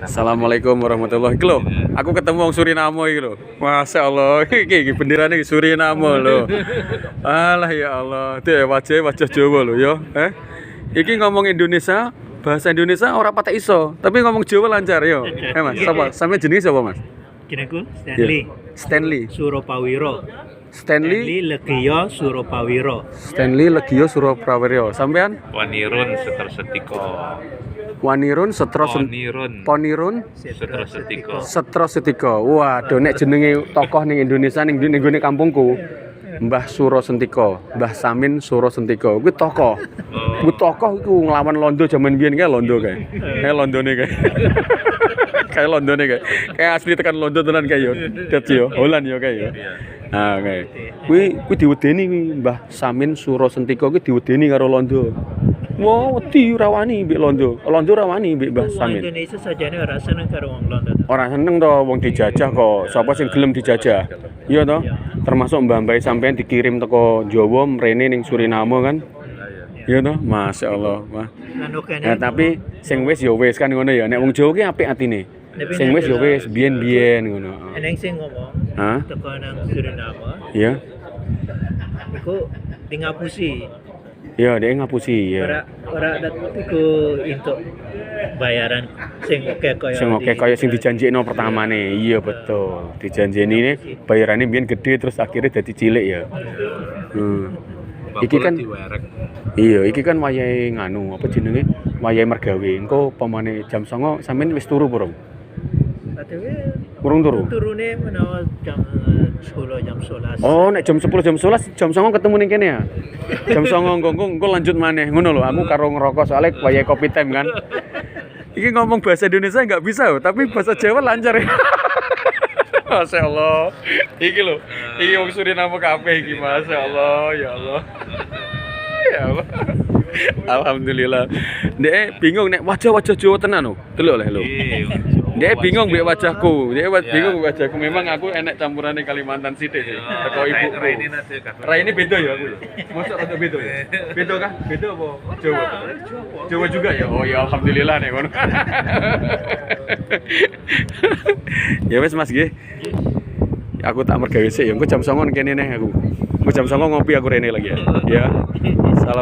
Assalamualaikum warahmatullahi wabarakatuh. Aku ketemu wong Suriname iki lho. Masya Allah, iki benderane Suriname lho. Alah ya Allah, itu wajah Jawa lho ya. Iki ngomong Indonesia, bahasa Indonesia ora patek iso, tapi ngomong Jawa lancar yo. Mas, sapa? Sampe jenenge sapa, Mas? Jenengku Stanley. Stanley. Suropawiro. Stanley Legio Suropawiro. Stanley Legio Suroprawiro. Sampean? Wanirun Setersetiko. Wanirun Ponirun Setrosetiko. Waduh, nek jenenge tokoh ning Indonesia ning nggone kampungku, Mbah Suro Sentiko, Mbah Samin Suro Sentiko. Kuwi tokoh. Kuwi tokoh iku nglawan Londo jaman biyen kae Londo kae. Kayak Londone kae. Kayak Londone kae. Kayak asli tekan Londo tenan kae yo. Dadi yo, Holland yo kae yo. Ah, kae. Kuwi diwedeni kuwi Mbah Samin Suro Sentiko kuwi diwedeni karo Londo. Wah, wedi ora wani mbek Londo. Londo ora wani mbek Mbah Samin. Indonesia sajane ora seneng karo wong Londo. Ora seneng to wong dijajah kok. Sapa sing gelem dijajah? Iya to? Termasuk mbah-mbah sampean dikirim teko Jawa mrene ning Suriname kan. Iya to? Masya Allah. Wah. Nah, tapi sing wis ya wis kan ngono ya. Nek wong Jawa ki apik atine. Sing wis ya wis biyen-biyen ngono. Eneng sing ngomong, Hah? teko nang Suriname, Iya. iku di ngapusi. Iya, dia ngapusi ya. Ora iku entuk bayaran sing oke koyo. Sing oke kaya sing dijanjekno pertamane. Iya betul. Dijanjeni ini bayarane mbiyen gede terus akhirnya dadi cilik ya. Iki kan iya, iki kan wayahe nganu apa jenenge? Wayahe mergawe. Engko pamane jam 09.00 sampean wis turu burung? Kurang turu. Turune menawa jam 10 jam 11. Oh, nek jam 10 jam 11 jam 09.00 ketemu ning kene ya. Jam 09.00 engko lanjut maneh ngono lho. Aku karo ngerokok soalnya wayahe kopi time kan. Iki ngomong bahasa Indonesia enggak bisa loh, tapi bahasa Jawa lancar ya. Masya Allah. Iki lho. Iki wong Suriname kabeh iki, Masya Allah, ya Allah. Ya Allah. Alhamdulillah. Dek bingung nek wajah Jawa tenan lho. Delok lho. Dia bingung mbek wajahku. Dia bingung mbek wajahku. Memang aku enek campurane Kalimantan sithik sih. Teko ibuku. Raine beda ya aku. Mosok rada beda ya. Beda kah? Beda apa Jawa? Jawa juga ya. Oh ya alhamdulillah nek ngono. Ya wis Mas nggih. Aku tak mergawe sik ya. Engko jam 09.00 kene neh aku. Engko jam 09.00 ngopi aku rene lagi ya. Ya. Salam.